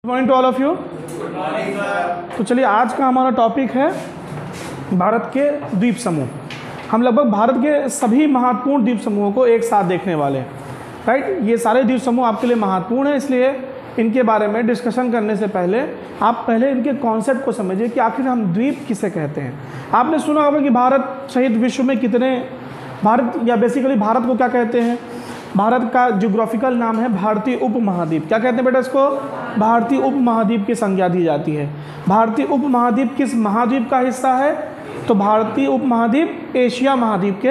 Morning to all of you. तो चलिए आज का हमारा टॉपिक है भारत के द्वीप समूह। हम लगभग भारत के सभी महत्वपूर्ण द्वीप समूहों को एक साथ देखने वाले हैं, राइट। ये सारे द्वीप समूह आपके लिए महत्वपूर्ण हैं, इसलिए इनके बारे में डिस्कशन करने से पहले आप पहले इनके कॉन्सेप्ट को समझिए कि आखिर हम द्वीप किसे कहते हैं। आपने सुना होगा कि भारत सहित विश्व में कितने भारत या बेसिकली भारत को क्या कहते हैं। भारत का ज्योग्राफिकल नाम है भारतीय उपमहाद्वीप। क्या कहते हैं बेटा इसको? भारतीय उपमहाद्वीप की संज्ञा दी जाती है। भारतीय उपमहाद्वीप किस महाद्वीप का हिस्सा है? तो भारतीय उपमहाद्वीप एशिया महाद्वीप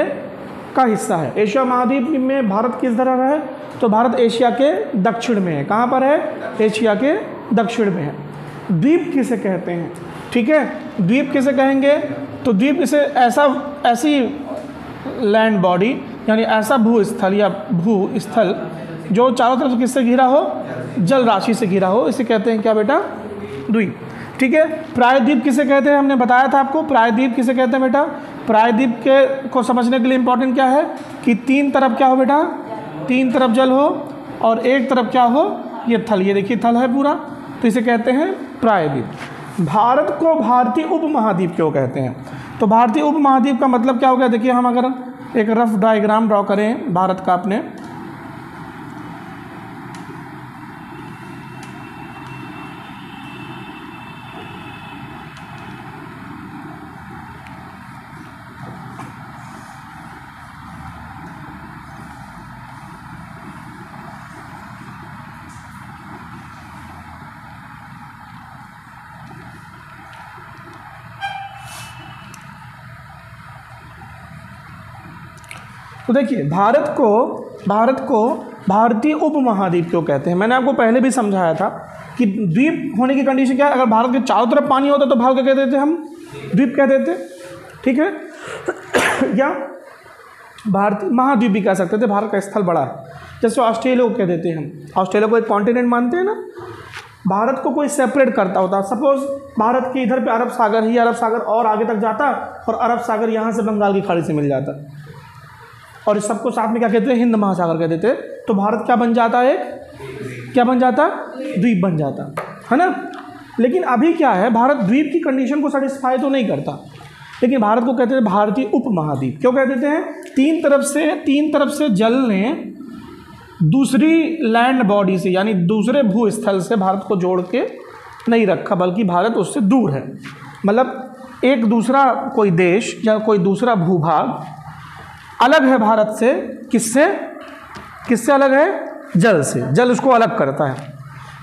का हिस्सा है। एशिया महाद्वीप में भारत किस तरफ है? तो भारत एशिया के दक्षिण में है। कहाँ पर है? एशिया के दक्षिण में है। द्वीप किसे कहते हैं? ठीक है, द्वीप किसे कहेंगे? तो द्वीप इसे ऐसी लैंड बॉडी यानी ऐसा भूस्थल या भूस्थल जो चारों तरफ से किससे घिरा हो? जल राशि से घिरा हो, इसे कहते हैं क्या बेटा? द्वीप। ठीक है। प्रायद्वीप किसे कहते हैं? हमने बताया था आपको प्रायद्वीप किसे कहते हैं बेटा। प्रायद्वीप के को समझने के लिए इंपॉर्टेंट क्या है कि तीन तरफ क्या हो बेटा? तीन तरफ जल हो और एक तरफ क्या हो? ये थल। ये देखिए थल है पूरा, तो इसे कहते हैं प्रायद्वीप। भारत को भारतीय उपमहाद्वीप क्यों कहते हैं? तो भारतीय उपमहाद्वीप का मतलब क्या हो गया? देखिए हम अगर एक रफ डायग्राम ड्रॉ करें भारत का अपने, तो देखिए भारत को भारतीय उपमहाद्वीप क्यों कहते हैं। मैंने आपको पहले भी समझाया था कि द्वीप होने की कंडीशन क्या है। अगर भारत के चारों तरफ पानी होता तो भारत क्या कहते थे? हम द्वीप कहते थे। ठीक है। या भारतीय महाद्वीप भी कह सकते थे, भारत का स्थल बड़ा है। जैसे ऑस्ट्रेलिया को कह देते हैं, हम ऑस्ट्रेलिया को एक कॉन्टिनेंट मानते हैं ना। भारत को कोई सेपरेट करता होता, सपोज भारत के इधर पे अरब सागर ही, अरब सागर और आगे तक जाता और अरब सागर यहाँ से बंगाल की खाड़ी से मिल जाता और इस सबको साथ में क्या कहते हैं? हिंद महासागर कहते थे। तो भारत क्या बन जाता है? क्या बन जाता? द्वीप बन जाता है ना। लेकिन अभी क्या है, भारत द्वीप की कंडीशन को सेटिस्फाई तो नहीं करता, लेकिन भारत को कहते थे भारतीय उपमहाद्वीप। क्यों कह देते हैं? तीन तरफ से जल ने दूसरी लैंड बॉडी से यानी दूसरे भूस्थल से भारत को जोड़ के नहीं रखा, बल्कि भारत उससे दूर है। मतलब एक दूसरा कोई देश या कोई दूसरा भूभाग अलग है भारत से। किससे अलग है? जल से। जल उसको अलग करता है।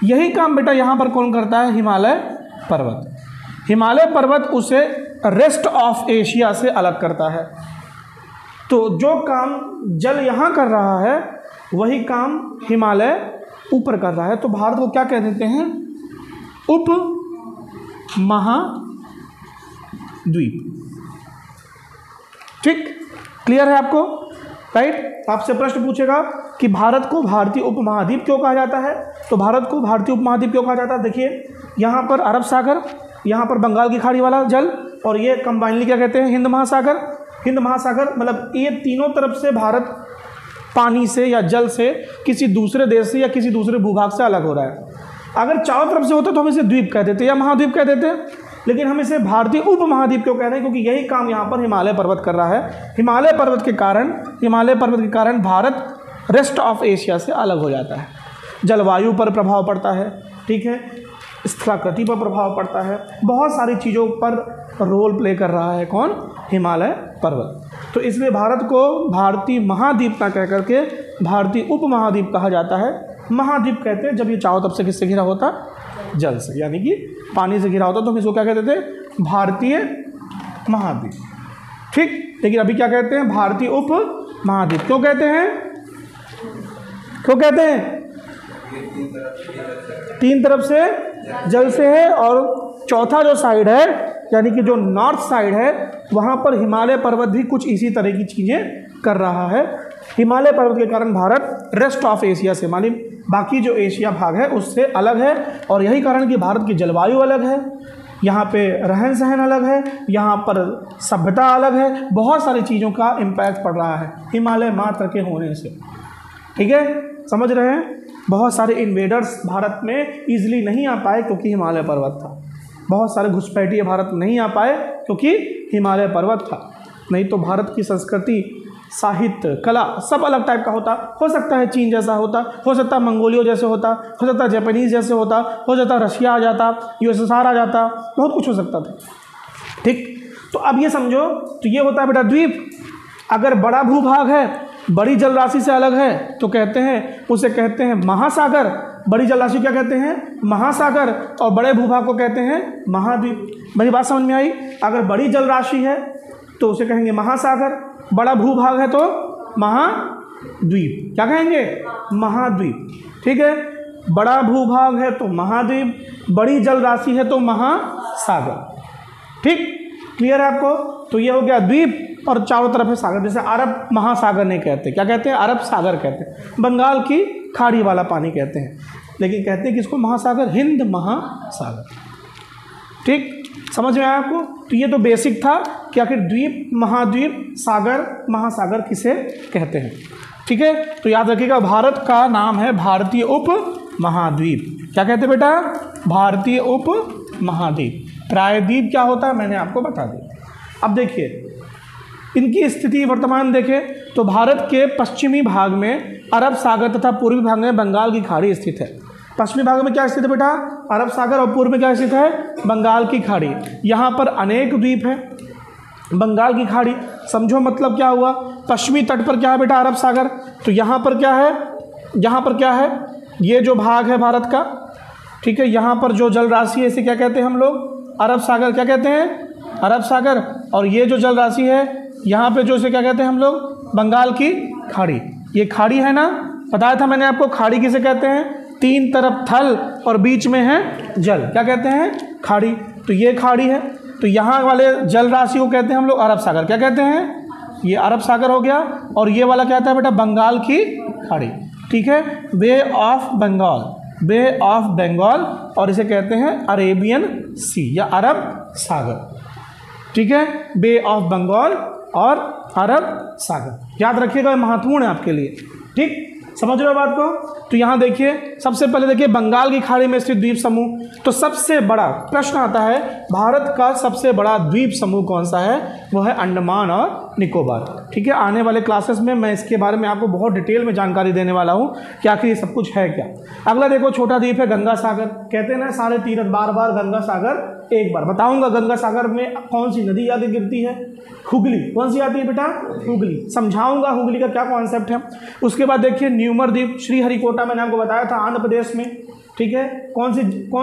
यही काम बेटा यहाँ पर कौन करता है? हिमालय पर्वत। हिमालय पर्वत उसे रेस्ट ऑफ एशिया से अलग करता है। तो जो काम जल यहाँ कर रहा है वही काम हिमालय ऊपर कर रहा है। तो भारत को क्या कह देते हैं? उप महाद्वीप। ठीक, क्लियर है आपको? राइट। आपसे प्रश्न पूछेगा कि भारत को भारतीय उपमहाद्वीप क्यों कहा जाता है। तो भारत को भारतीय उपमहाद्वीप क्यों कहा जाता है? देखिए यहाँ पर अरब सागर, यहाँ पर बंगाल की खाड़ी वाला जल और ये कंबाइनली क्या कहते हैं? हिंद महासागर। हिंद महासागर मतलब ये तीनों तरफ से भारत पानी से या जल से किसी दूसरे देश से या किसी दूसरे भूभाग से अलग हो रहा है। अगर चारों तरफ से होता तो हम इसे द्वीप कह देते या महाद्वीप कह देते, लेकिन हम इसे भारतीय उपमहाद्वीप क्यों कह रहे हैं? क्योंकि यही काम यहाँ पर हिमालय पर्वत कर रहा है। हिमालय पर्वत के कारण भारत रेस्ट ऑफ एशिया से अलग हो जाता है। जलवायु पर प्रभाव पड़ता है, ठीक है, स्थलाकृति पर प्रभाव पड़ता है, बहुत सारी चीज़ों पर रोल प्ले कर रहा है कौन? हिमालय पर्वत। तो इसलिए भारत को भारतीय महाद्वीप ना कह करके भारतीय उपमहाद्वीप कहा जाता है। महाद्वीप कहते हैं जब ये चारों तरफ से किससे घिरा होता? जल से, यानी कि पानी से घिरा होता, तो हम इसको क्या कहते थे? भारतीय महाद्वीप। ठीक। लेकिन अभी क्या कहते हैं? भारतीय उपमहाद्वीप। क्यों कहते हैं? तीन तरफ से जल से है और चौथा जो साइड है यानी कि जो नॉर्थ साइड है वहाँ पर हिमालय पर्वत भी कुछ इसी तरह की चीज़ें कर रहा है। हिमालय पर्वत के कारण भारत रेस्ट ऑफ एशिया से मानी बाकी जो एशिया भाग है उससे अलग है। और यही कारण कि भारत की जलवायु अलग है, यहाँ पे रहन सहन अलग है, यहाँ पर सभ्यता अलग है, बहुत सारी चीज़ों का इम्पैक्ट पड़ रहा है हिमालय मात्र के होने से। ठीक है, समझ रहे हैं? बहुत सारे इन्वेडर्स भारत में ईजिली नहीं आ पाए क्योंकि हिमालय पर्वत था। बहुत सारे घुसपैठिए भारत में नहीं आ पाए क्योंकि हिमालय पर्वत था। नहीं तो भारत की संस्कृति, साहित्य, कला सब अलग टाइप का होता। हो सकता है चीन जैसा होता, हो सकता है मंगोलियो जैसे होता, हो सकता है जापानीज़ जैसे होता, हो सकता है रशिया आ जाता, यूएसएसआर आ जाता, बहुत कुछ हो सकता था। ठीक, तो अब ये समझो, तो ये होता है बेटा द्वीप। अगर बड़ा भूभाग है, बड़ी जल राशि से अलग है, तो कहते हैं, उसे कहते हैं महासागर। बड़ी जल राशि क्या कहते हैं? महासागर। और बड़े भूभाग को कहते हैं महाद्वीप। मेरी बात समझ में आई? अगर बड़ी जल राशि है तो उसे कहेंगे महासागर, बड़ा भूभाग है तो महाद्वीप। क्या कहेंगे? महाद्वीप। ठीक है, बड़ा भूभाग है तो महाद्वीप, बड़ी जल राशि है तो महासागर। ठीक, क्लियर है आपको? तो ये हो गया द्वीप और चारों तरफ है सागर। जैसे अरब महासागर नहीं कहते, क्या कहते हैं? अरब सागर कहते हैं। बंगाल की खाड़ी वाला पानी कहते हैं, लेकिन कहते हैं किसको? महासागर, हिंद महासागर। ठीक, समझ में आया आपको? तो ये तो बेसिक था कि आखिर द्वीप, महाद्वीप, सागर, महासागर किसे कहते हैं। ठीक है, तो याद रखिएगा भारत का नाम है भारतीय उप महाद्वीप। क्या कहते हैं बेटा? भारतीय उप महाद्वीप। प्रायद्वीप क्या होता है मैंने आपको बता दिया। अब देखिए इनकी स्थिति वर्तमान देखें तो भारत के पश्चिमी भाग में अरब सागर तथा पूर्वी भाग में बंगाल की खाड़ी स्थित है। पश्चिमी भाग में क्या स्थित है बेटा? अरब सागर। और पूर्व में क्या स्थित है? बंगाल की खाड़ी। यहाँ पर अनेक द्वीप हैं। बंगाल की खाड़ी समझो मतलब क्या हुआ? पश्चिमी तट पर क्या है बेटा? अरब सागर। तो यहाँ पर क्या है? यहाँ पर क्या है? ये जो भाग है भारत का, ठीक है, यहाँ पर जो जल राशि है इसे क्या कहते हैं हम लोग? अरब सागर। क्या कहते हैं? अरब सागर। और ये जो जल राशि है यहाँ पे जो इसे क्या कहते हैं हम लोग? बंगाल की खाड़ी। ये खाड़ी है ना, बताया था मैंने आपको। खाड़ी किसे कहते हैं? तीन तरफ थल और बीच में है जल। क्या कहते हैं? खाड़ी। तो ये खाड़ी है, तो यहाँ वाले जल राशि को कहते हैं हम लोग अरब सागर। क्या कहते हैं? ये अरब सागर हो गया। और ये वाला क्या है बेटा? बंगाल की खाड़ी। ठीक है, Bay of Bengal, Bay of Bengal, और इसे कहते हैं अरेबियन सी या अरब सागर। ठीक है, बे ऑफ बंगाल और अरब सागर। याद रखिएगा, महत्वपूर्ण है आपके लिए। ठीक, समझ रहे हो बात को? तो यहाँ देखिए, सबसे पहले देखिए बंगाल की खाड़ी में स्थित द्वीप समूह। तो सबसे बड़ा प्रश्न आता है, भारत का सबसे बड़ा द्वीप समूह कौन सा है? वो है अंडमान और निकोबार। ठीक है, आने वाले क्लासेस में मैं इसके बारे में आपको बहुत डिटेल में जानकारी देने वाला हूँ कि आखिर ये सब कुछ है क्या। अगला देखो, छोटा द्वीप है गंगा सागर। कहते हैं ना सारे तीर्थ, बार बार गंगा सागर एक बार। बताऊंगा गंगा सागर में कौन सी नदी आगे गिरती है? हुगली। कौन सी आती है बेटा? हुगली। समझाऊंगा हुगली का क्या कॉन्सेप्ट है। उसके बाद देखिए न्यूमर द्वीप, श्रीहरिकोटा, मैंने आपको बताया था आंध्र प्रदेश में। ठीक है, कौन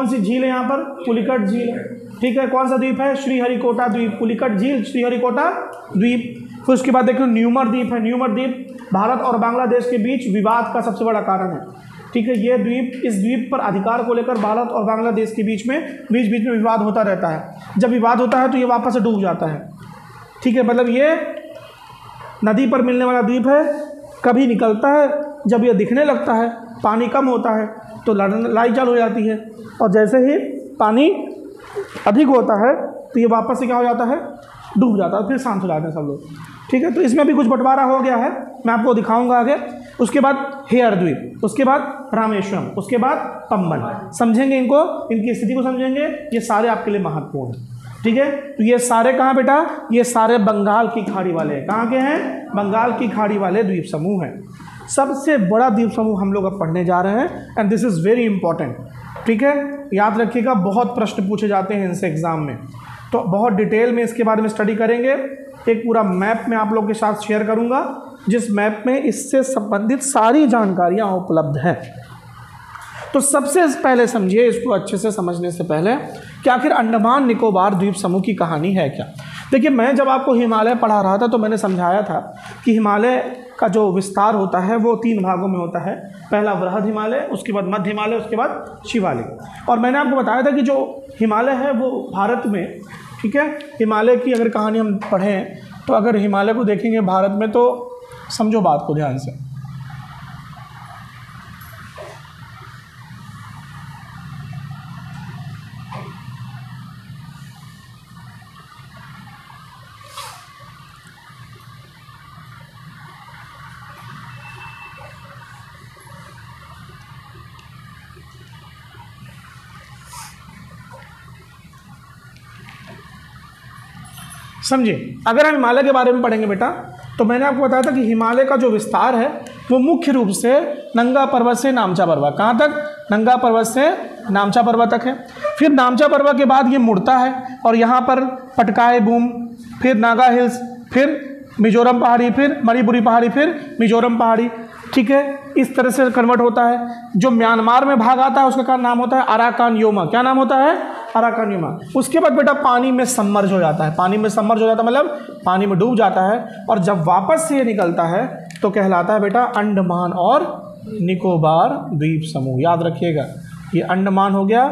सी झील है यहाँ पर? पुलिकट झील। ठीक है, कौन सा द्वीप है? श्रीहरिकोटा द्वीप। पुलिकट झील, श्रीहरिकोटा द्वीप। फिर उसके बाद देखो न्यूमर द्वीप है। न्यूमर द्वीप भारत और बांग्लादेश के बीच विवाद का सबसे बड़ा कारण है। ठीक है, ये द्वीप, इस द्वीप पर अधिकार को लेकर भारत और बांग्लादेश के बीच में विवाद होता रहता है। जब विवाद होता है तो ये वापस से डूब जाता है। ठीक है, मतलब ये नदी पर मिलने वाला द्वीप है। कभी निकलता है, जब ये दिखने लगता है, पानी कम होता है तो लड़ाई चालू हो जाती है, और जैसे ही पानी अधिक होता है तो ये वापस से क्या हो जाता है? डूब जाता है, फिर शांत हो जाते हैं सब लोग। ठीक है, तो इसमें भी कुछ बंटवारा हो गया है, मैं आपको दिखाऊंगा आगे। उसके बाद हेयर द्वीप, उसके बाद रामेश्वरम, उसके बाद पंबन। समझेंगे इनको, इनकी स्थिति को समझेंगे, ये सारे आपके लिए महत्वपूर्ण हैं। ठीक है, तो ये सारे कहाँ बेटा? ये सारे बंगाल की खाड़ी वाले हैं। कहाँ के हैं? बंगाल की खाड़ी वाले द्वीप समूह हैं। सबसे बड़ा द्वीप समूह हम लोग अब पढ़ने जा रहे हैं, and this is very important. ठीक है, याद रखिएगा, बहुत प्रश्न पूछे जाते हैं इनसे एग्जाम में, तो बहुत डिटेल में इसके बारे में स्टडी करेंगे। एक पूरा मैप मैं आप लोग के साथ शेयर करूंगा, जिस मैप में इससे संबंधित सारी जानकारियां उपलब्ध हैं। तो सबसे पहले समझिए इसको अच्छे से समझने से पहले कि आखिर अंडमान निकोबार द्वीप समूह की कहानी है क्या। देखिए, मैं जब आपको हिमालय पढ़ा रहा था तो मैंने समझाया था कि हिमालय का जो विस्तार होता है वो 3 भागों में होता है। पहला वृहद हिमालय, उसके बाद मध्य हिमालय, उसके बाद शिवालिक। और मैंने आपको बताया था कि जो हिमालय है वो भारत में, ठीक है, हिमालय की अगर कहानी हम पढ़ें तो अगर हिमालय को देखेंगे भारत में तो समझो बात को ध्यान से। समझे। अगर हम हिमालय के बारे में पढ़ेंगे बेटा, तो मैंने आपको बताया था कि हिमालय का जो विस्तार है वो मुख्य रूप से नंगा पर्वत से नामचा पर्वत, कहाँ तक? नंगा पर्वत से नामचा पर्वत तक है। फिर नामचा पर्वत के बाद ये मुड़ता है और यहाँ पर पटकाई बूम, फिर नागा हिल्स, फिर मिजोरम पहाड़ी, फिर मणिपुरी पहाड़ी, फिर मिजोरम पहाड़ी, ठीक है। इस तरह से कन्वर्ट होता है। जो म्यांमार में भाग आता है उसका क्या नाम होता है? Arakan Yoma. क्या नाम होता है? Arakan Yoma. उसके बाद बेटा पानी में सबमर्ज हो जाता है। पानी में सबमर्ज हो जाता है मतलब पानी में डूब जाता है, और जब वापस से ये निकलता है तो कहलाता है बेटा अंडमान और निकोबार द्वीप समूह। याद रखिएगा, ये अंडमान हो गया,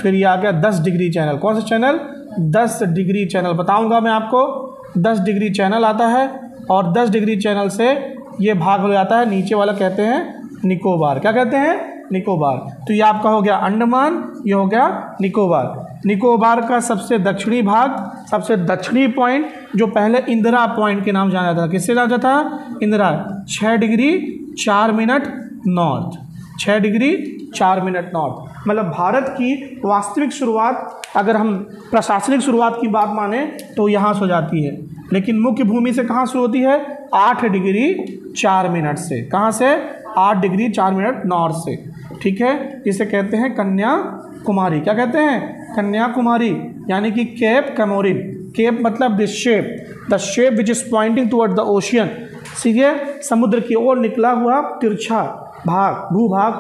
फिर ये आ गया 10 डिग्री चैनल। कौन सा चैनल? 10 degree channel. बताऊंगा मैं आपको, 10 डिग्री चैनल आता है, और 10 डिग्री चैनल से ये भाग हो जाता है, नीचे वाला कहते हैं निकोबार। क्या कहते हैं? निकोबार। तो ये आपका हो गया अंडमान, ये हो गया निकोबार। निकोबार का सबसे दक्षिणी भाग, सबसे दक्षिणी पॉइंट, जो पहले इंदिरा पॉइंट के नाम जाना जाता था। किससे जाना जाता था? Indira. 6 degree 4 minute north, 6 degree 4 minute north. मतलब भारत की वास्तविक शुरुआत, अगर हम प्रशासनिक शुरुआत की बात माने तो यहाँ से हो जाती है, लेकिन मुख्य भूमि से कहाँ शुरू होती है? 8 डिग्री 4 मिनट से। कहाँ से? 8 डिग्री 4 मिनट नॉर्थ से, ठीक है। जिसे कहते हैं कन्याकुमारी। क्या कहते हैं? कन्याकुमारी, यानी कि केप कमोरिन। केप मतलब the shape which is pointing toward the ocean. सीधे समुद्र की ओर निकला हुआ तिरछा भाग, भूभाग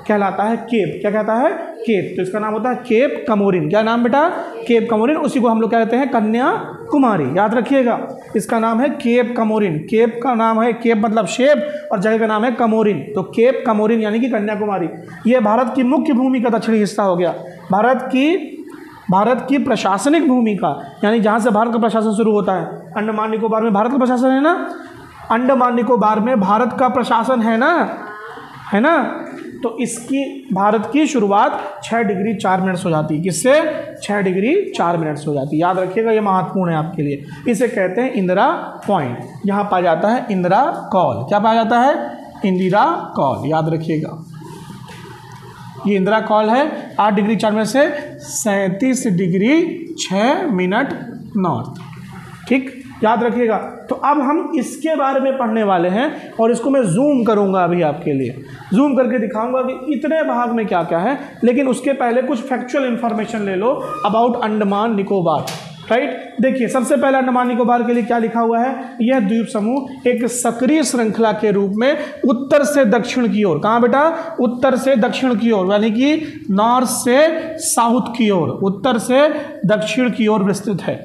कहलाता है केप। क्या कहता है? केप। तो इसका नाम होता है केप कमोरिन। क्या नाम बेटा? केप कमोरिन। उसी को हम लोग कहते हैं कन्याकुमारी। याद रखिएगा, इसका नाम है केप कमोरिन। केप का नाम है, केप मतलब शेप, और जगह का नाम है कमोरिन। तो केप कमोरिन यानी कि कन्याकुमारी। यह भारत की मुख्य भूमि का दक्षिणी हिस्सा हो गया। भारत की प्रशासनिक भूमि का, यानी जहाँ से भारत का प्रशासन शुरू होता है। अंडमान निकोबार में भारत का प्रशासन है ना, अंडमान निकोबार में भारत का प्रशासन है ना, तो इसकी भारत की शुरुआत 6 डिग्री 4 मिनट से हो जाती है। किससे? 6 डिग्री 4 मिनट से हो जाती है। याद रखिएगा, ये महत्वपूर्ण है आपके लिए। इसे कहते हैं इंदिरा पॉइंट। यहाँ पाया जाता है इंदिरा कॉल। क्या पाया जाता है? इंदिरा कॉल। याद रखिएगा, ये इंदिरा कॉल है। 8 डिग्री 4 मिनट से 37 डिग्री 6 मिनट नॉर्थ, ठीक। याद रखिएगा। तो अब हम इसके बारे में पढ़ने वाले हैं, और इसको मैं जूम करूंगा अभी आपके लिए, जूम करके दिखाऊंगा कि इतने भाग में क्या क्या है। लेकिन उसके पहले कुछ फैक्चुअल इंफॉर्मेशन ले लो अबाउट अंडमान निकोबार, राइट। देखिए, सबसे पहले अंडमान निकोबार के लिए क्या लिखा हुआ है? यह द्वीप समूह एक सक्रिय श्रृंखला के रूप में उत्तर से दक्षिण की ओर, कहाँ बेटा? उत्तर से दक्षिण की ओर, यानी कि नॉर्थ से साउथ की ओर, उत्तर से दक्षिण की ओर विस्तृत है,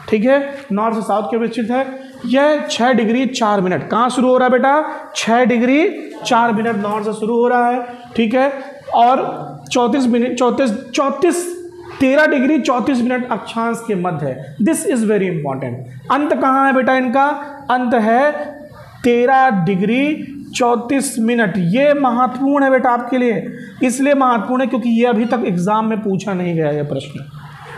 ठीक है। नॉर्थ से साउथ की ओर विस्तृत है। यह 6 डिग्री 4 मिनट कहाँ शुरू हो रहा है बेटा? 6 डिग्री 4 मिनट नॉर्थ से शुरू हो रहा है, ठीक है। और 13 डिग्री 34 मिनट अक्षांश के मध्य है। This is very important. अंत कहाँ है बेटा इनका? अंत है 13 डिग्री 34 मिनट। ये महत्वपूर्ण है बेटा आपके लिए। इसलिए महत्वपूर्ण है क्योंकि ये अभी तक एग्जाम में पूछा नहीं गया ये प्रश्न।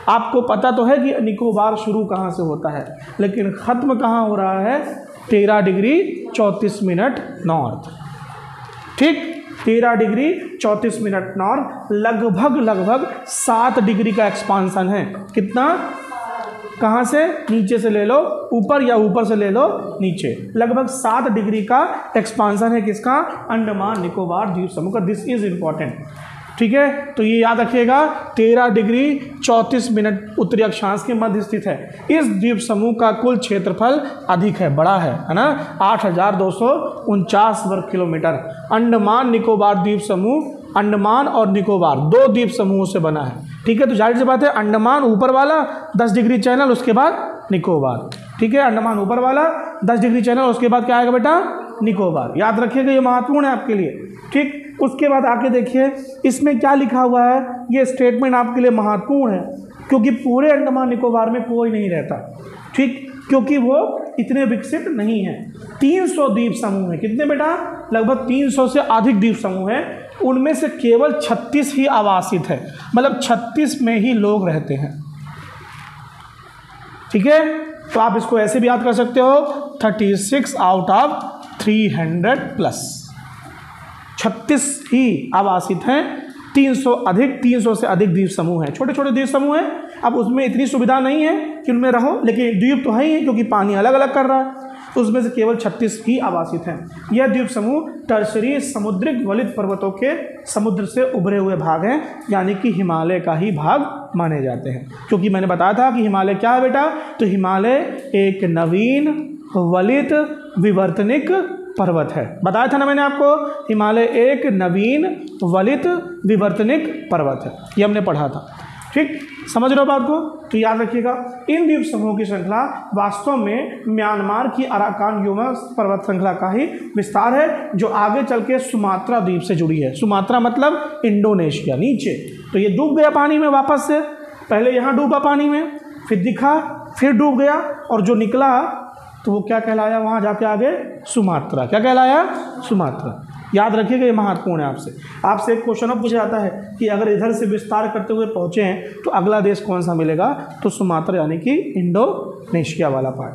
आपको पता तो है कि निकोबार शुरू कहाँ से होता है, लेकिन ख़त्म कहाँ हो रहा है? 13 डिग्री 34 मिनट नॉर्थ, ठीक। 13 डिग्री 34 मिनट नॉर्थ, लगभग 7 डिग्री का एक्सपांसन है। कितना? कहाँ से? नीचे से ले लो ऊपर, या ऊपर से ले लो नीचे। लगभग 7 डिग्री का एक्सपांसन है किसका? अंडमान निकोबार द्वीप समूह का। दिस इज इंपॉर्टेंट, ठीक है। तो ये याद रखिएगा, 13 डिग्री 34 मिनट उत्तरी अक्षांश के मध्य स्थित है। इस द्वीप समूह का कुल क्षेत्रफल अधिक है, बड़ा है ना, 8,249 वर्ग किलोमीटर। अंडमान निकोबार द्वीप समूह, अंडमान और निकोबार 2 द्वीप समूहों से बना है, ठीक है। तो जाहिर सी बात है, अंडमान ऊपर वाला 10 डिग्री चैनल, उसके बाद निकोबार, ठीक है। अंडमान ऊपर वाला 10 डिग्री चैनल, उसके बाद क्या आएगा बेटा? निकोबार। याद रखिएगा, ये महत्वपूर्ण है आपके लिए, ठीक। उसके बाद आके देखिए इसमें क्या लिखा हुआ है। ये स्टेटमेंट आपके लिए महत्वपूर्ण है क्योंकि पूरे अंडमान निकोबार में कोई नहीं रहता, ठीक, क्योंकि वो इतने विकसित नहीं है। 300 द्वीप समूह है। कितने बेटा? लगभग 300 से अधिक द्वीप समूह है। उनमें से केवल 36 ही आवासित है, मतलब 36 में ही लोग रहते हैं, ठीक है। तो आप इसको ऐसे भी याद कर सकते हो, 36 आउट ऑफ 300 प्लस, 36 ही आवासित हैं 300 से अधिक द्वीप समूह हैं। छोटे छोटे द्वीप समूह हैं, अब उसमें इतनी सुविधा नहीं है कि उनमें रहो, लेकिन द्वीप तो है ही, क्योंकि पानी अलग अलग कर रहा है, तो उसमें से केवल 36 ही आवासित हैं। यह द्वीप समूह टर्शरी समुद्रिक वलित पर्वतों के समुद्र से उभरे हुए भाग हैं, यानी कि हिमालय का ही भाग माने जाते हैं। क्योंकि मैंने बताया था कि हिमालय क्या है बेटा, तो हिमालय एक नवीन वलित विवर्तनिक पर्वत है। बताया था ना मैंने आपको, हिमालय एक नवीन वलित विवर्तनिक पर्वत है, ये हमने पढ़ा था। ठीक, समझ रहे हो बात को? तो याद रखिएगा, इन द्वीप समूहों की श्रृंखला वास्तव में म्यांमार की अराकान योमा पर्वत श्रृंखला का ही विस्तार है, जो आगे चल के सुमात्रा द्वीप से जुड़ी है। सुमात्रा मतलब इंडोनेशिया नीचे। तो ये डूब गया पानी में वापस से, पहले यहाँ डूबा पानी में, फिर दिखा, फिर डूब गया, और जो निकला तो वो क्या कहलाया वहाँ जाके आगे? सुमात्रा। क्या कहलाया? सुमात्रा। याद रखिएगा, ये महत्वपूर्ण है। आपसे एक क्वेश्चन अब पूछा जाता है कि अगर इधर से विस्तार करते हुए पहुँचे हैं तो अगला देश कौन सा मिलेगा? तो सुमात्रा, यानी कि इंडोनेशिया वाला पार्ट।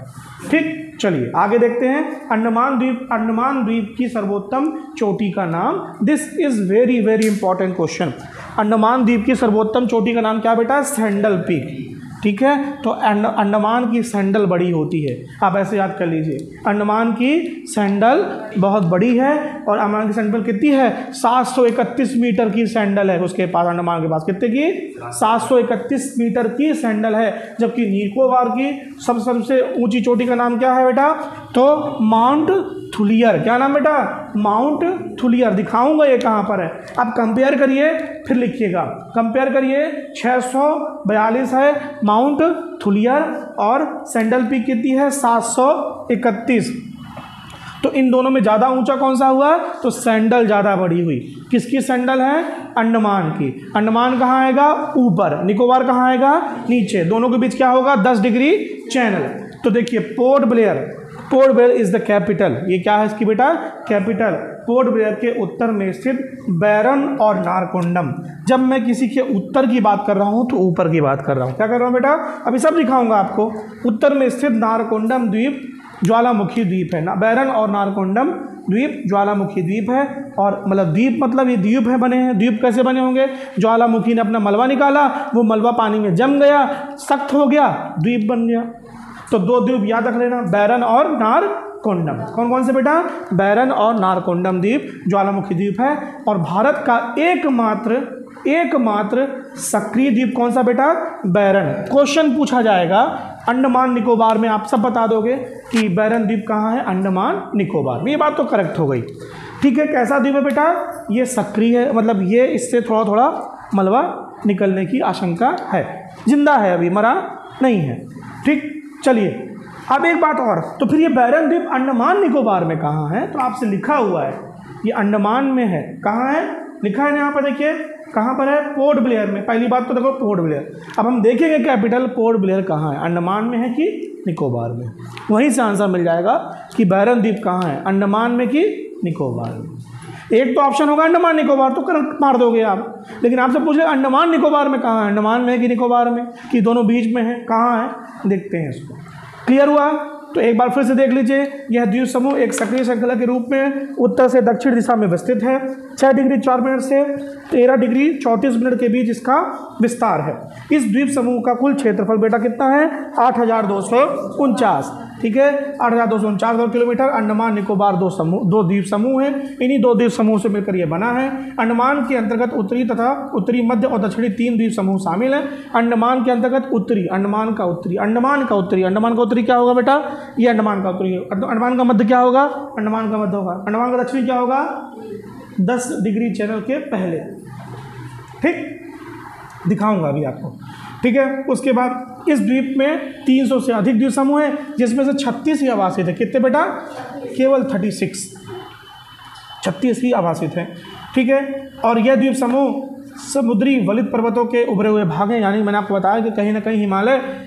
ठीक, चलिए आगे देखते हैं। अंडमान द्वीप की सर्वोत्तम चोटी का नाम? This is very very important question. Andaman द्वीप की सर्वोत्तम चोटी का नाम क्या बेटा? Sandal peak. ठीक है, तो अंडमान की सैंडल बड़ी होती है, आप ऐसे याद कर लीजिए। अंडमान की सैंडल बहुत बड़ी है, और अंडमान की सैंडल कितनी है? 731 मीटर की सैंडल है उसके पास। अंडमान के पास कितने की? 731 मीटर की सैंडल है। जबकि निकोबार की सबसे ऊंची चोटी का नाम क्या है बेटा? तो माउंट थुलियर। क्या नाम बेटा? Mount Thuillier. दिखाऊंगा ये कहाँ पर है, आप कंपेयर करिए फिर लिखिएगा। कंपेयर करिए, 642 है माउंट थुलियर, और सैंडल पीक कितनी है? 731। तो इन दोनों में ज़्यादा ऊंचा कौन सा हुआ? तो सैंडल ज़्यादा बड़ी हुई। किसकी सैंडल है? अंडमान की। अंडमान कहाँ आएगा? ऊपर। निकोबार कहाँ आएगा? नीचे। दोनों के बीच क्या होगा? 10 डिग्री चैनल। तो देखिए, port Blair is the capital. ये क्या है इसकी बेटा? कैपिटल। पोर्ट ब्लेयर के उत्तर में स्थित बैरन और नारकोंडम। जब मैं किसी के उत्तर की बात कर रहा हूँ तो ऊपर की बात कर रहा हूँ। क्या कर रहा हूँ बेटा? अभी सब दिखाऊंगा आपको। उत्तर में स्थित नारकोंडम द्वीप ज्वालामुखी द्वीप है ना। बैरन और नारकोंडम द्वीप ज्वालामुखी द्वीप है, और मतलब द्वीप मतलब ये द्वीप है बने हैं। द्वीप कैसे बने होंगे? ज्वालामुखी ने अपना मलबा निकाला, वो मलबा पानी में जम गया, सख्त हो गया, द्वीप बन गया। तो 2 द्वीप याद रख लेना, बैरन और नारकोंडम। कौन कौन से बेटा? बैरन और नारकोंडम द्वीप ज्वालामुखी द्वीप है। और भारत का एकमात्र सक्रिय द्वीप कौन सा बेटा? बैरन। क्वेश्चन पूछा जाएगा अंडमान निकोबार में, आप सब बता दोगे कि बैरन द्वीप कहाँ है? अंडमान निकोबार में। ये बात तो करेक्ट हो गई। ठीक है, कैसा द्वीप है बेटा? ये सक्रिय है, मतलब ये इससे थोड़ा थोड़ा मलबा निकलने की आशंका है, जिंदा है, अभी मरा नहीं है। ठीक, चलिए अब एक बात और, तो फिर ये बैरन द्वीप अंडमान निकोबार में कहाँ है? तो आपसे लिखा हुआ है ये अंडमान में है। कहाँ है? लिखा है यहाँ पर, देखिए कहाँ पर है? पोर्ट ब्लेयर में। पहली बात तो देखो पोर्ट ब्लेयर। अब हम देखेंगे कैपिटल पोर्ट ब्लेयर कहाँ है, अंडमान में है कि निकोबार में। वहीं से आंसर मिल जाएगा कि बैरन द्वीप कहाँ है, अंडमान में कि निकोबार में। एक तो ऑप्शन होगा अंडमान निकोबार, तो करंट मार दोगे आप। लेकिन आपसे पूछ ले अंडमान निकोबार में कहाँ है, अंडमान में है कि निकोबार में, कि दोनों बीच में है, कहाँ है? देखते हैं इसको। क्लियर हुआ? तो एक बार फिर से देख लीजिए, यह द्वीप समूह एक सक्रिय श्रृंखला के रूप में उत्तर से दक्षिण दिशा में विस्तृत है। 6 डिग्री 4 मिनट से 13 डिग्री 34 मिनट के बीच इसका विस्तार है। इस द्वीप समूह का कुल क्षेत्रफल बेटा कितना है? 8,249। ठीक है, 8,249 किलोमीटर। अंडमान निकोबार 2 द्वीप समूह हैं। इन्हीं 2 द्वीप समूह से मिलकर यह बना है। अंडमान के अंतर्गत उत्तरी तथा उत्तरी मध्य और दक्षिणी 3 द्वीप समूह शामिल हैं। अंडमान के अंतर्गत उत्तरी, अंडमान का उत्तरी क्या होगा बेटा? ये अंडमान का उत्तरी। अंडमान का मध्य क्या होगा? अंडमान का मध्य होगा। अंडमान का दक्षिणी क्या होगा? 10 डिग्री चैनल के पहले। ठीक, दिखाऊंगा अभी आपको। ठीक है, उसके बाद इस द्वीप में 300 से अधिक द्वीप समूह हैं, जिसमें से 36 ही आवासित है। कितने बेटा? केवल 36 ही आवासित हैं। ठीक है, और यह द्वीप समूह समुद्री वलित पर्वतों के उभरे हुए भाग हैं, यानी मैंने आपको बताया कि कहीं ना कहीं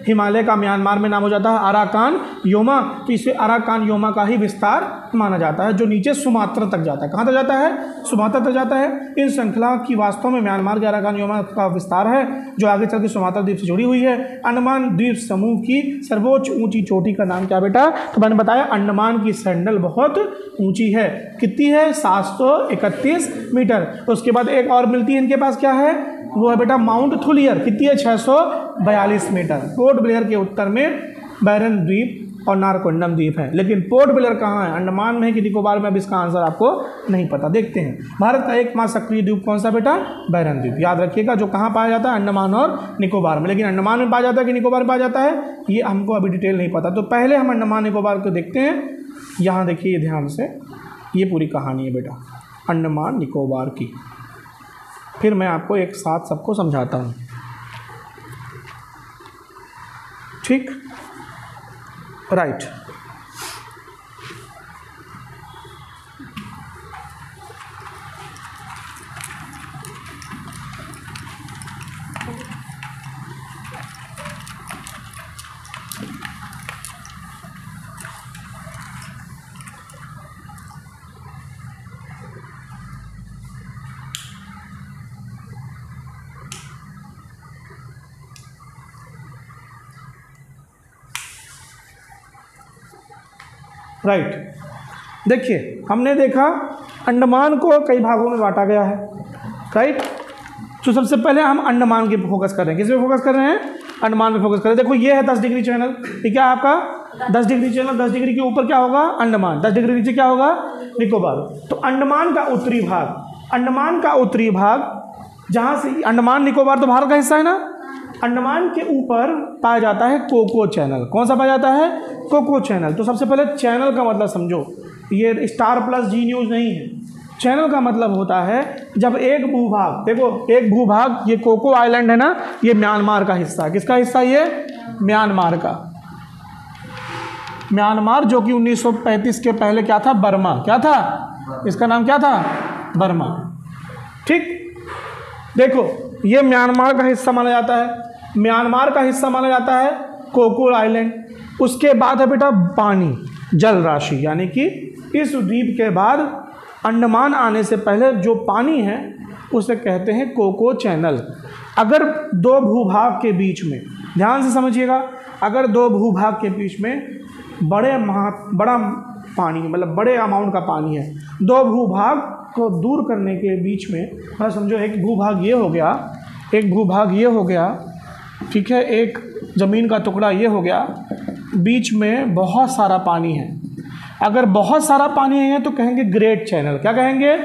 हिमालय का म्यांमार में नाम हो जाता है अराकान योमा, तो इसे अराकान योमा का ही विस्तार माना जाता है, जो नीचे सुमात्रा तक जाता है। कहाँ तक जाता है? सुमात्रा तक जाता है। इन श्रृंखला की वास्तव में म्यांमार के अराकान योमा का विस्तार है, जो आगे चल के सुमात्रा द्वीप से जुड़ी हुई है। अंडमान द्वीप समूह की सर्वोच्च ऊंची चोटी का नाम क्या बेटा? तो मैंने बताया अंडमान की सैंडल बहुत ऊंची है। कितनी है? 731 मीटर। उसके बाद एक और मिलती है इनके पास, क्या है वो है बेटा माउंट थुलियर। कितनी है? 642 मीटर। पोर्ट ब्लेयर के उत्तर में बैरन द्वीप और नारकोंडम द्वीप है। लेकिन पोर्ट ब्लेयर कहाँ है? अंडमान में है कि निकोबार में? अब इसका आंसर आपको नहीं पता। देखते हैं, भारत का एकमात्र सक्रिय द्वीप कौन सा बेटा? बैरन द्वीप। याद रखिएगा, जो कहाँ पाया जाता है? अंडमान और निकोबार में। लेकिन अंडमान में पाया जाता है कि निकोबार में पाया जाता है, ये हमको अभी डिटेल नहीं पता। तो पहले हम अंडमान निकोबार को देखते हैं। यहाँ देखिए ध्यान से, ये पूरी कहानी है बेटा अंडमान निकोबार की, फिर मैं आपको एक साथ सबको समझाता हूँ। ठीक, राइट। राइट, देखिए हमने देखा अंडमान को कई भागों में बांटा गया है। राइट, तो सबसे पहले हम अंडमान की फोकस कर रहे हैं। किस पे फोकस कर रहे हैं? अंडमान पे फोकस कर रहे हैं। देखो ये है 10 डिग्री चैनल, ये क्या है आपका? 10 डिग्री चैनल। 10 डिग्री के ऊपर क्या होगा? अंडमान। 10 डिग्री नीचे क्या होगा? निकोबार। तो अंडमान का उत्तरी भाग, जहाँ से अंडमान निकोबार तो भारत का हिस्सा है ना, अंडमान के ऊपर पाया जाता है कोको चैनल। कौन सा पाया जाता है? Coco channel. तो सबसे पहले चैनल का मतलब समझो, ये स्टार प्लस जी न्यूज़ नहीं है। चैनल का मतलब होता है जब एक भूभाग, देखो एक भूभाग, ये कोको आइलैंड है ना, ये म्यांमार का हिस्सा है। किसका हिस्सा? ये म्यांमार का। म्यांमार जो कि 1935 के पहले क्या था? बर्मा। क्या था? इसका नाम क्या था? बर्मा। ठीक, देखो ये म्यांमार का हिस्सा माना जाता है। म्यांमार का हिस्सा माना जाता है कोको आइलैंड। उसके बाद है बेटा पानी, जल राशि, यानी कि इस द्वीप के बाद अंडमान आने से पहले जो पानी है उसे कहते हैं कोको चैनल। अगर दो भूभाग के बीच में, ध्यान से समझिएगा, अगर दो भूभाग के बीच में बड़ा पानी, मतलब बड़े अमाउंट का पानी है, दो भूभाग को दूर करने के बीच में, मतलब समझो एक भूभाग ये हो गया, एक भूभाग ये हो गया, ठीक है, एक ज़मीन का टुकड़ा ये हो गया, बीच में बहुत सारा पानी है। अगर बहुत सारा पानी है तो कहेंगे ग्रेट चैनल। क्या कहेंगे?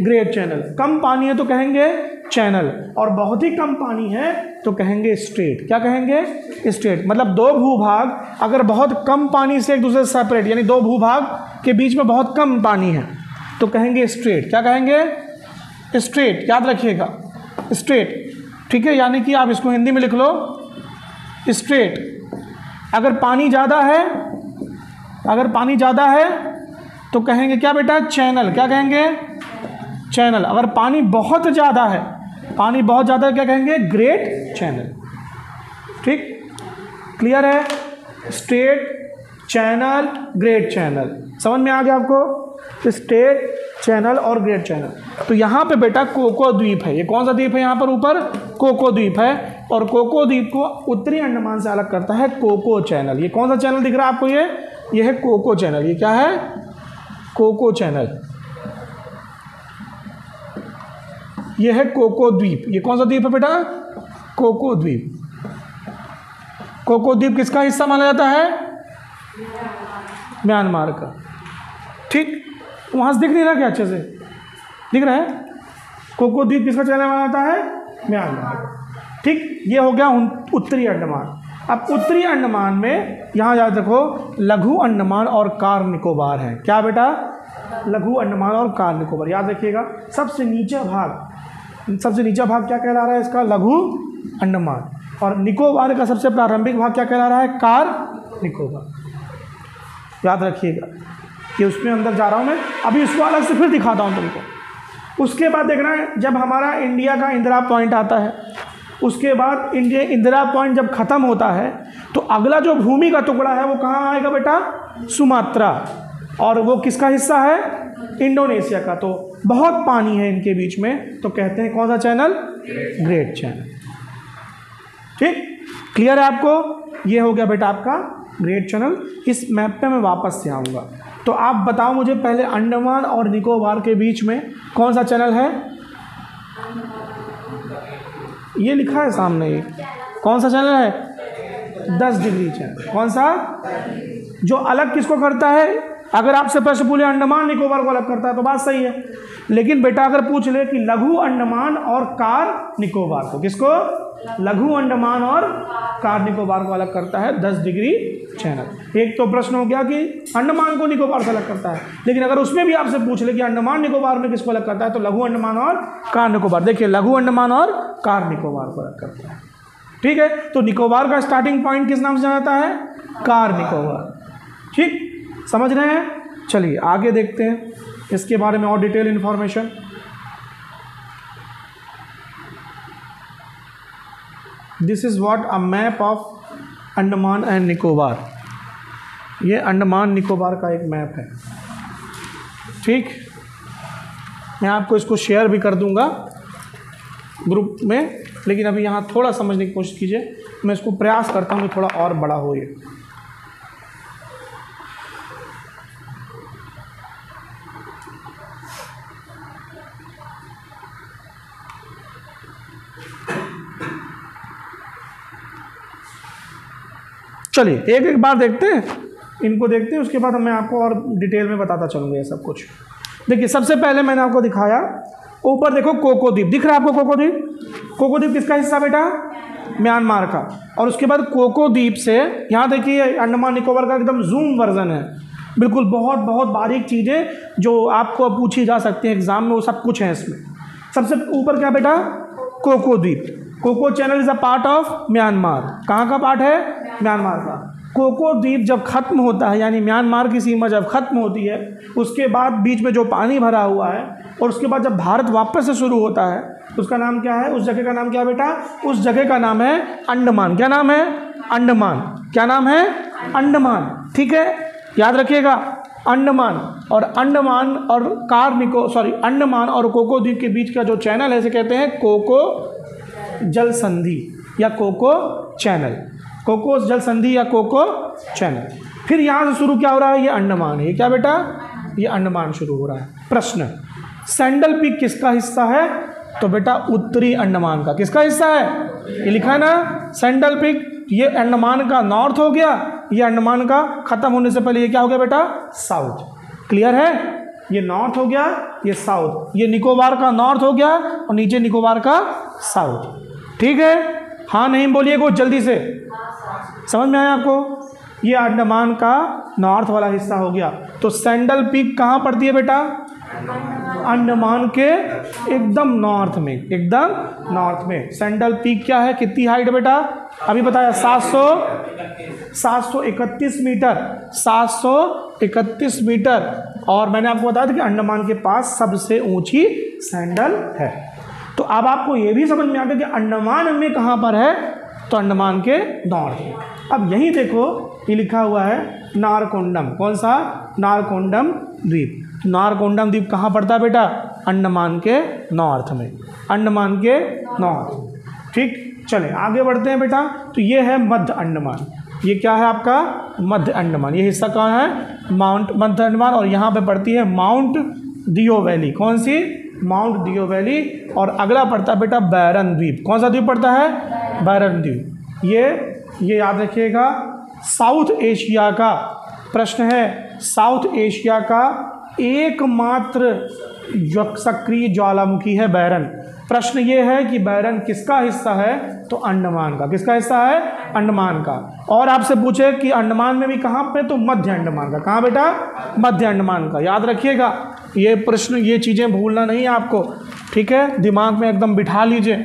Great channel. कम पानी है तो कहेंगे चैनल, और बहुत ही कम पानी है तो कहेंगे स्ट्रेट। क्या कहेंगे? स्ट्रेट। मतलब दो भूभाग अगर बहुत कम पानी से एक दूसरे से सेपरेट, यानी दो भूभाग के बीच में बहुत कम पानी है तो कहेंगे स्ट्रेट। क्या कहेंगे? स्ट्रेट। याद रखिएगा, स्ट्रेट। ठीक है, यानी कि आप इसको हिंदी में लिख लो स्ट्रेट। अगर पानी ज़्यादा है, तो कहेंगे क्या बेटा? चैनल। क्या कहेंगे? चैनल। अगर पानी बहुत ज़्यादा है, क्या कहेंगे? Great channel. ठीक, क्लियर है? स्ट्रेट, चैनल, ग्रेट चैनल, समझ में आ गया आपको? स्ट्रेट, चैनल और ग्रेट चैनल। तो यहाँ पे बेटा कोको द्वीप है। ये कौन सा द्वीप है? यहाँ पर ऊपर कोको द्वीप है, और कोको द्वीप को उत्तरी अंडमान से अलग करता है कोको चैनल। ये कौन सा चैनल दिख रहा है आपको? ये है कोको चैनल। ये क्या है? Coco channel. ये है कोको द्वीप। ये कौन सा द्वीप है बेटा? कोको द्वीप। कोको द्वीप किसका हिस्सा माना जाता है? म्यांमार का। ठीक, वहाँ से दिख नहीं रहा क्या? अच्छे से दिख रहा है? कोको द्वीप किसका चैनल माना जाता है? म्यांमार। ठीक, ये हो गया उत्तरी अंडमान। अब उत्तरी अंडमान में यहाँ याद रखो लघु अंडमान और कार निकोबार है। क्या बेटा? लघु अंडमान और कार निकोबार। याद रखिएगा, सबसे नीचा भाग क्या कहला रहा है? इसका लघु अंडमान। और निकोबार का सबसे प्रारंभिक भाग क्या कहला रहा है? कार निकोबार। याद रखिएगा, कि उसमें अंदर जा रहा हूँ मैं, अभी उसको अलग से फिर दिखाता हूँ तुमको। उसके बाद देखना है जब हमारा इंडिया का इंदिरा पॉइंट आता है, उसके बाद इंदिरा पॉइंट जब ख़त्म होता है तो अगला जो भूमि का टुकड़ा है वो कहाँ आएगा बेटा? सुमात्रा। और वो किसका हिस्सा है? इंडोनेशिया का। तो बहुत पानी है इनके बीच में, तो कहते हैं कौन सा चैनल? Great channel. ठीक, क्लियर है आपको? ये हो गया बेटा आपका ग्रेट चैनल। इस मैप पे मैं वापस से आऊँगा। तो आप बताओ मुझे पहले अंडमान और निकोबार के बीच में कौन सा चैनल है? ये लिखा है सामने, ये कौन सा चैनल है? 10 डिग्री चैनल। कौन सा? जो अलग किसको करता है? अगर आपसे प्रश्न पूछे अंडमान निकोबार को अलग करता है तो बात सही है, लेकिन बेटा अगर पूछ ले कि लघु अंडमान और कार निकोबार को, किसको? लघु अंडमान और कार निकोबार को अलग करता है 10 डिग्री चैनल। एक तो प्रश्न हो गया कि अंडमान को निकोबार से अलग करता है, लेकिन अगर उसमें भी आपसे पूछ ले कि अंडमान निकोबार में किसको अलग करता है, तो लघु अंडमान और कार निकोबार। देखिए, लघु अंडमान और कार निकोबार को अलग करता है। ठीक है, तो निकोबार का स्टार्टिंग पॉइंट किस नाम से जाना जाता है? कार निकोबार। ठीक, समझ रहे हैं? चलिए आगे देखते हैं इसके बारे में और detail information. This is what a map of Andaman and Nicobar. ये अंडमान निकोबार का एक मैप है। ठीक, मैं आपको इसको शेयर भी कर दूंगा ग्रुप में, लेकिन अभी यहाँ थोड़ा समझने की कोशिश कीजिए। मैं इसको प्रयास करता हूँ कि थोड़ा और बड़ा हो ये। चलिए एक एक बार देखते हैं, इनको देखते हैं, उसके बाद मैं आपको और डिटेल में बताता चलूँगा ये सब कुछ। देखिए, सबसे पहले मैंने आपको दिखाया ऊपर, देखो कोको द्वीप दिख रहा है आपको? कोको द्वीप, कोको द्वीप किसका हिस्सा बेटा? म्यांमार का। और उसके बाद कोको द्वीप से यहाँ देखिए अंडमान निकोबार का एकदम जूम वर्जन है, बिल्कुल बहुत बहुत बारीक चीज़ें जो आपको पूछी जा सकती हैं एग्जाम में, वो सब कुछ है इसमें। सबसे ऊपर क्या बेटा? कोको द्वीप। Coco channel is a part of Myanmar. कहाँ का पार्ट है? म्यांमार का। कोको द्वीप जब खत्म होता है, यानी म्यांमार की सीमा जब खत्म होती है, उसके बाद बीच में जो पानी भरा हुआ है, और उसके बाद जब भारत वापस से शुरू होता है, उसका नाम क्या है? उस जगह का नाम क्या है बेटा? उस जगह का नाम है अंडमान। क्या नाम है? अंडमान। क्या नाम है? अंडमान। ठीक है, याद रखिएगा, अंडमान। और अंडमान और अंडमान और कोको द्वीप के बीच का जो चैनल है, इसे कहते हैं कोको जल संधि या कोको चैनल। कोको जल संधि या कोको चैनल। फिर यहाँ से शुरू क्या हो रहा है? ये अंडमान है। ये क्या बेटा? ये अंडमान शुरू हो रहा है। प्रश्न, सैंडल पीक किसका हिस्सा है? तो बेटा उत्तरी अंडमान का। किसका हिस्सा है? ये लिखा है ना, सैंडल पीक। ये अंडमान का नॉर्थ हो गया, ये अंडमान का खत्म होने से पहले ये क्या हो गया बेटा? साउथ। क्लियर है? ये नॉर्थ हो गया, ये साउथ। ये निकोबार का नॉर्थ हो गया और नीचे निकोबार का साउथ। ठीक है, हाँ नहीं बोलिए कुछ जल्दी से, समझ में आया आपको? ये अंडमान का नॉर्थ वाला हिस्सा हो गया। तो सैंडल पीक कहाँ पड़ती है बेटा? अंडमान के एकदम नॉर्थ में, एकदम नॉर्थ में। सैंडल पीक क्या है? कितनी हाइट बेटा? अभी बताया 731 मीटर। 731 मीटर। और मैंने आपको बताया था कि अंडमान के पास सबसे ऊंची सैंडल है। तो अब आपको ये भी समझ में आ गया कि अंडमान में कहाँ पर है? तो अंडमान के नॉर्थ में। अब यही देखो, ये लिखा हुआ है नारकोंडम। कौन सा? नारकोंडम द्वीप। नारकोंडम द्वीप कहाँ पड़ता है बेटा? अंडमान के नॉर्थ में। अंडमान के नॉर्थ। ठीक, चलें आगे बढ़ते हैं बेटा। तो ये है मध्य अंडमान। ये क्या है आपका? मध्य अंडमान। ये हिस्सा कहाँ है? मध्य अंडमान। और यहाँ पे पड़ती है माउंट दियो वैली। कौन सी? माउंट दियो वैली। और अगला पड़ता है बेटा बैरन द्वीप। कौन सा द्वीप पड़ता है? बैरन द्वीप। ये याद रखिएगा, साउथ एशिया का प्रश्न है। साउथ एशिया का एकमात्र सक्रिय ज्वालामुखी है बैरन। प्रश्न ये है कि बैरन किसका हिस्सा है? तो अंडमान का। किसका हिस्सा है? अंडमान का। और आपसे पूछे कि अंडमान में भी कहाँ पे? तो मध्य अंडमान का। कहाँ बेटा? मध्य अंडमान का। याद रखिएगा ये प्रश्न, ये चीज़ें भूलना नहीं है आपको। ठीक है, दिमाग में एकदम बिठा लीजिए।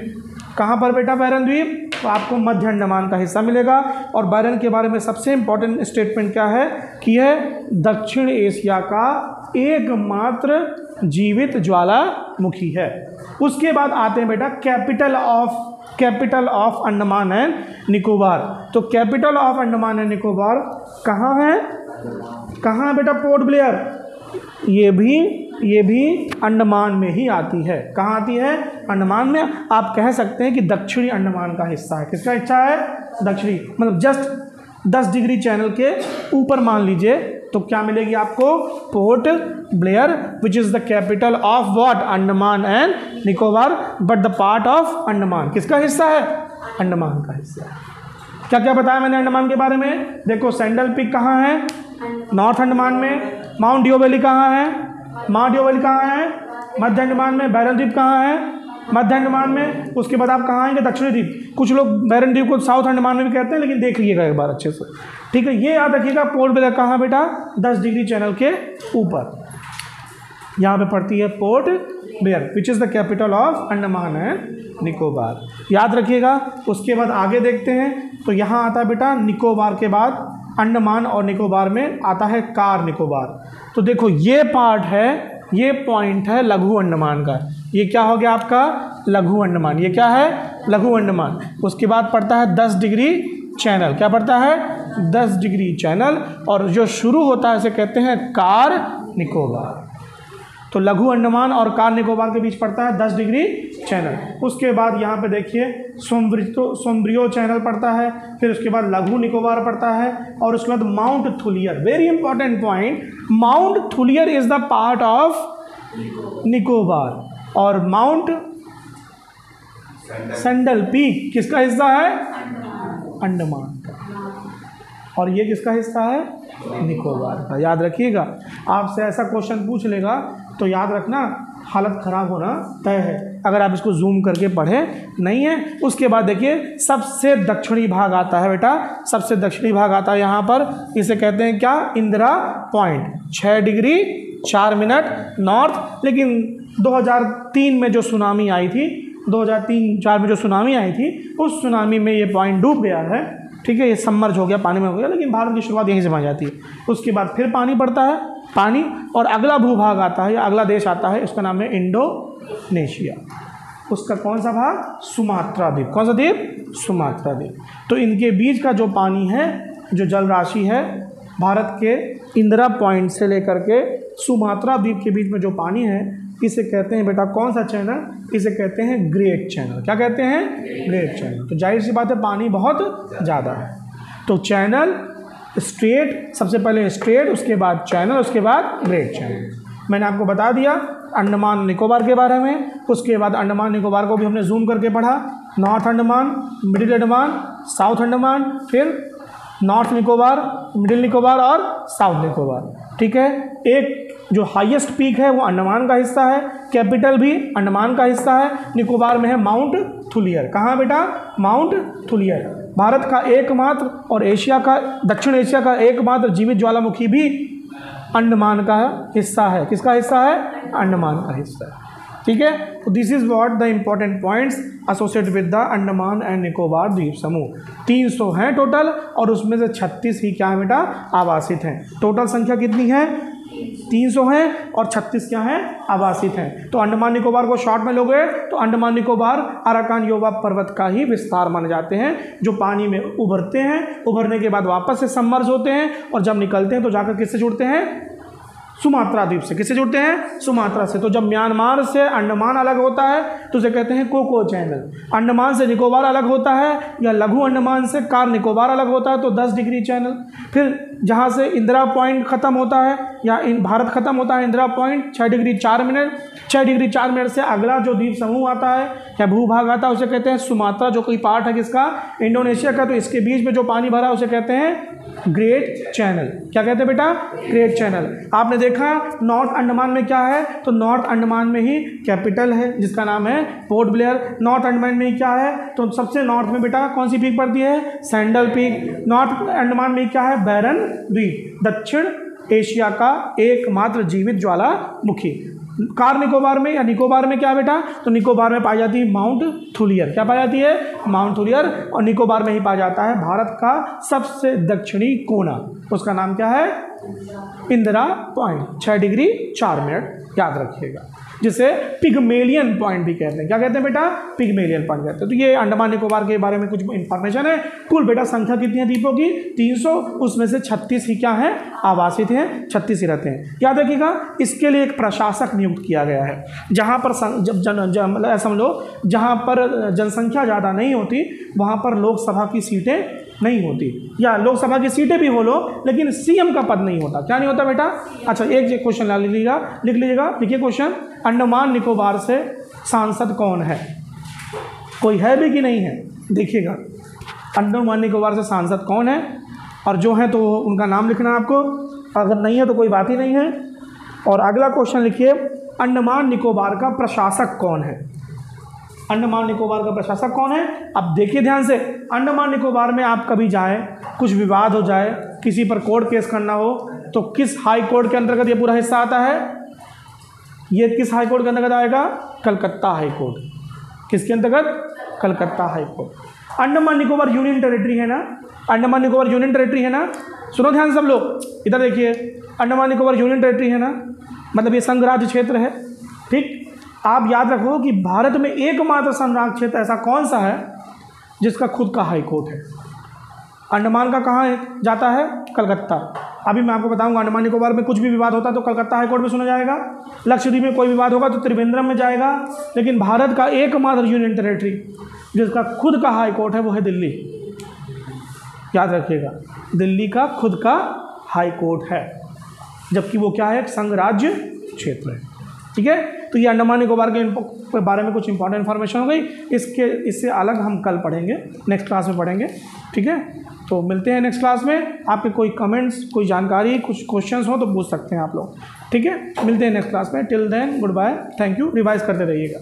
कहाँ पर बेटा बैरन द्वीप? तो आपको मध्य अंडमान का हिस्सा मिलेगा। और बैरन के बारे में सबसे इम्पोर्टेंट स्टेटमेंट क्या है कि यह दक्षिण एशिया का एकमात्र जीवित ज्वालामुखी है। उसके बाद आते हैं बेटा capital of Andaman and Nicobar. तो capital of Andaman and Nicobar कहाँ है? कहाँ है बेटा? पोर्ट ब्लेयर। ये भी अंडमान में ही आती है। कहाँ आती है? अंडमान में। आप कह सकते हैं कि दक्षिणी अंडमान का हिस्सा है। किसका हिस्सा है? दक्षिणी, मतलब जस्ट 10 डिग्री चैनल के ऊपर मान लीजिए, तो क्या मिलेगी आपको? Port Blair, which is the capital of what? Andaman and Nicobar, but the part of Andaman. किसका हिस्सा है? अंडमान का हिस्सा है। क्या क्या बताया मैंने अंडमान के बारे में? देखो, सैंडल पीक कहाँ है? नॉर्थ अंडमान में। माउंट ड्यू वैली कहाँ है? माउंट ड्यू वैली कहाँ है? मध्य अंडमान में। बैरन द्वीप कहाँ है? मध्य अंडमान में। उसके बाद आप कहाँ आएंगे? दक्षिणी द्वीप। कुछ लोग बैरन द्वीप को साउथ अंडमान में भी कहते हैं, लेकिन देख लीजिएगा एक बार अच्छे से, ठीक है। ये याद रखिएगा, पोर्ट ब्लेयर कहाँ बेटा? 10 डिग्री चैनल के ऊपर यहाँ पे पड़ती है port Blair, which is the capital of Andaman and Nicobar. याद रखिएगा। उसके बाद आगे देखते हैं, तो यहाँ आता है बेटा निकोबार के बाद अंडमान और निकोबार में आता है कार निकोबार। तो देखो, ये पार्ट है, ये पॉइंट है लघु अंडमान का। ये क्या हो गया आपका? लघु अंडमान। ये क्या है? लघु अंडमान। उसके बाद पड़ता है 10 डिग्री चैनल। क्या पड़ता है? 10 डिग्री चैनल। और जो शुरू होता है उसे कहते हैं कार निकोबार। तो लघु अंडमान और कार निकोबार के बीच पड़ता है 10 डिग्री चैनल। उसके बाद यहाँ पे देखिए सोम्ब्रियो चैनल पड़ता है, फिर उसके बाद लघु निकोबार पड़ता है, और उसके बाद mount Thuillier. Very important point, mount Thuillier is the part of Nicobar, और माउंट सैंडल पीक किसका हिस्सा है? अंडमान का। और ये किसका हिस्सा है? निकोबार का। याद रखिएगा, आपसे ऐसा क्वेश्चन पूछ लेगा तो याद रखना, हालत ख़राब होना तय है अगर आप इसको जूम करके पढ़ें नहीं है। उसके बाद देखिए, सबसे दक्षिणी भाग आता है बेटा, सबसे दक्षिणी भाग आता है यहाँ पर। इसे कहते हैं क्या? Indira point. 6 degree 4 minute north. लेकिन 2003 में जो सुनामी आई थी, 2003-4 में जो सुनामी आई थी, उस सुनामी में ये पॉइंट डूब गया है, ठीक है। ये सबमर्ज हो गया, पानी में हो गया, लेकिन भारत की शुरुआत यहीं से बन जाती है। उसके बाद फिर पानी पड़ता है, पानी, और अगला भूभाग आता है या अगला देश आता है, उसका नाम है इंडोनेशिया। उसका कौन सा भाग? सुमात्रा द्वीप। कौन सा द्वीप? सुमात्रा द्वीप। तो इनके बीच का जो पानी है, जो जल राशि है, भारत के इंदिरा पॉइंट से लेकर के सुमात्रा द्वीप के बीच में जो पानी है, इसे कहते हैं बेटा कौन सा चैनल? इसे कहते हैं ग्रेट चैनल। क्या कहते हैं? Great channel. तो जाहिर सी बात है, पानी बहुत ज़्यादा है। तो चैनल, स्ट्रेट, सबसे पहले स्ट्रेट, उसके बाद चैनल, उसके बाद ग्रेट चैनल। मैंने आपको बता दिया अंडमान निकोबार के बारे में। उसके बाद अंडमान निकोबार को भी हमने जूम करके पढ़ा। North Andaman, middle Andaman, south Andaman, फिर नॉर्थ निकोबार, मिडिल निकोबार और साउथ निकोबार, ठीक है। एक जो हाईएस्ट पीक है वो अंडमान का हिस्सा है, कैपिटल भी अंडमान का हिस्सा है। निकोबार में है माउंट थुलियर। कहाँ बेटा? Mount Thuillier. भारत का एकमात्र और एशिया का, दक्षिण एशिया का एकमात्र जीवित ज्वालामुखी भी अंडमान का हिस्सा है। किसका हिस्सा है? अंडमान का हिस्सा है, ठीक है। तो this is what the important points associated with the Andaman and Nicobar द्वीप समूह। 300 हैं टोटल, और उसमें से 36 ही क्या है बेटा? आवासित हैं। टोटल संख्या कितनी है? 300 हैं, और 36 क्या हैं? आवासित हैं। तो अंडमान निकोबार को शॉर्ट में लोगे तो अंडमान निकोबार अराकान योवा पर्वत का ही विस्तार माने जाते हैं, जो पानी में उभरते हैं, उभरने के बाद वापस से सबमर्ज होते हैं, और जब निकलते हैं तो जाकर किससे जुड़ते हैं? सुमात्रा द्वीप से। किससे जुड़ते हैं? सुमात्रा से। तो जब म्यांमार से अंडमान अलग होता है तो उसे कहते हैं कोको चैनल। अंडमान से निकोबार अलग होता है, या लघु अंडमान से कार निकोबार अलग होता है, तो 10 डिग्री चैनल। फिर जहाँ से इंदिरा पॉइंट ख़त्म होता है, या भारत ख़त्म होता है Indira point 6 degree 4 minute, 6 degree 4 minute से अगला जो द्वीप समूह आता है या भूभाग आता है, उसे कहते हैं सुमात्रा, जो कोई पार्ट है किसका? इंडोनेशिया का। तो इसके बीच में जो पानी भरा उसे कहते हैं ग्रेट चैनल। क्या कहते हैं बेटा? Great channel. आपने देखा नॉर्थ अंडमान में क्या है? तो नॉर्थ अंडमान में ही कैपिटल है, जिसका नाम है पोर्ट ब्लेयर। नॉर्थ अंडमान में क्या है? तो सबसे नॉर्थ में बेटा कौन सी पीक पड़ती है? Sandal peak. नॉर्थ अंडमान में क्या है? बैरन द्वीप, दक्षिण एशिया का एकमात्र जीवित ज्वालामुखी। कार निकोबार में या निकोबार में क्या बेटा, तो निकोबार में पाई जाती है माउंट थुलियर। क्या पाई जाती है, माउंट थुलियर, और निकोबार में ही पाया जाता है भारत का सबसे दक्षिणी कोना, उसका नाम क्या है, इंदिरा पॉइंट, 6 डिग्री 4 मिनट, याद रखिएगा, जिसे पिगमेलियन पॉइंट भी कहते हैं। क्या कहते हैं बेटा, पिगमेलियन पॉइंट कहते हैं। तो ये अंडमान निकोबार के बारे में कुछ इंफॉर्मेशन है। कुल बेटा संख्या कितनी है द्वीपों की, 300, उसमें से 36 ही क्या है, आवासित हैं, 36 ही रहते हैं। याद रखिएगा, इसके लिए एक प्रशासक नियुक्त किया गया है। जहाँ पर मतलब ऐसा समझो, जहाँ पर जनसंख्या ज़्यादा नहीं होती वहाँ पर लोकसभा की सीटें नहीं होती, या लोकसभा की सीटें भी हो लो लेकिन सीएम का पद नहीं होता। क्या नहीं होता बेटा, अच्छा एक क्वेश्चन लिख लीजिएगा, देखिए क्वेश्चन, अंडमान निकोबार से सांसद कौन है, कोई है भी कि नहीं है, देखिएगा अंडमान निकोबार से सांसद कौन है, और जो है तो उनका नाम लिखना है आपको, अगर नहीं है तो कोई बात ही नहीं है। और अगला क्वेश्चन लिखिए, अंडमान निकोबार का प्रशासक कौन है, अंडमान निकोबार का प्रशासक कौन है। अब देखिए ध्यान से, अंडमान निकोबार में आप कभी जाए, कुछ विवाद हो जाए, किसी पर कोर्ट केस करना हो, तो किस हाई कोर्ट के अंतर्गत ये पूरा हिस्सा आता है, ये किस हाई कोर्ट के अंतर्गत आएगा, कलकत्ता हाई कोर्ट। किसके अंतर्गत, Calcutta high court. Andaman Nicobar union territory है ना, अंडमान निकोबार यूनियन टेरिटरी है ना, सुनो ध्यान सब लोग, इधर देखिए, अंडमान निकोबार यूनियन टेरिटरी है ना, मतलब ये संघ राज्य क्षेत्र है, ठीक। आप याद रखो कि भारत में एकमात्र संघराज्य क्षेत्र ऐसा कौन सा है जिसका खुद का हाई कोर्ट है। अंडमान का कहाँ जाता है, कलकत्ता। अभी मैं आपको बताऊंगा, अंडमान निकोबार में कुछ भी विवाद होता है तो कलकत्ता हाई कोर्ट में सुना जाएगा, लक्षद्वीप में कोई विवाद होगा तो त्रिवेंद्रम में जाएगा, लेकिन भारत का एकमात्र यूनियन टेरिटरी जिसका खुद का हाई कोर्ट है वो है दिल्ली। याद रखिएगा, दिल्ली का खुद का हाई कोर्ट है, जबकि वो क्या है, संघ राज्य क्षेत्र है, ठीक है। तो ये अंडमान निकोबार के बारे में कुछ इंपॉर्टेंट इन्फॉर्मेशन हो गई। इससे अलग हम कल पढ़ेंगे, नेक्स्ट क्लास में पढ़ेंगे, ठीक है। तो मिलते हैं नेक्स्ट क्लास में। आपके कोई कमेंट्स, कोई जानकारी, कुछ क्वेश्चंस हो तो पूछ सकते हैं आप लोग, ठीक है। मिलते हैं नेक्स्ट क्लास में। Till then good bye, thank you. Revise करते रहिएगा।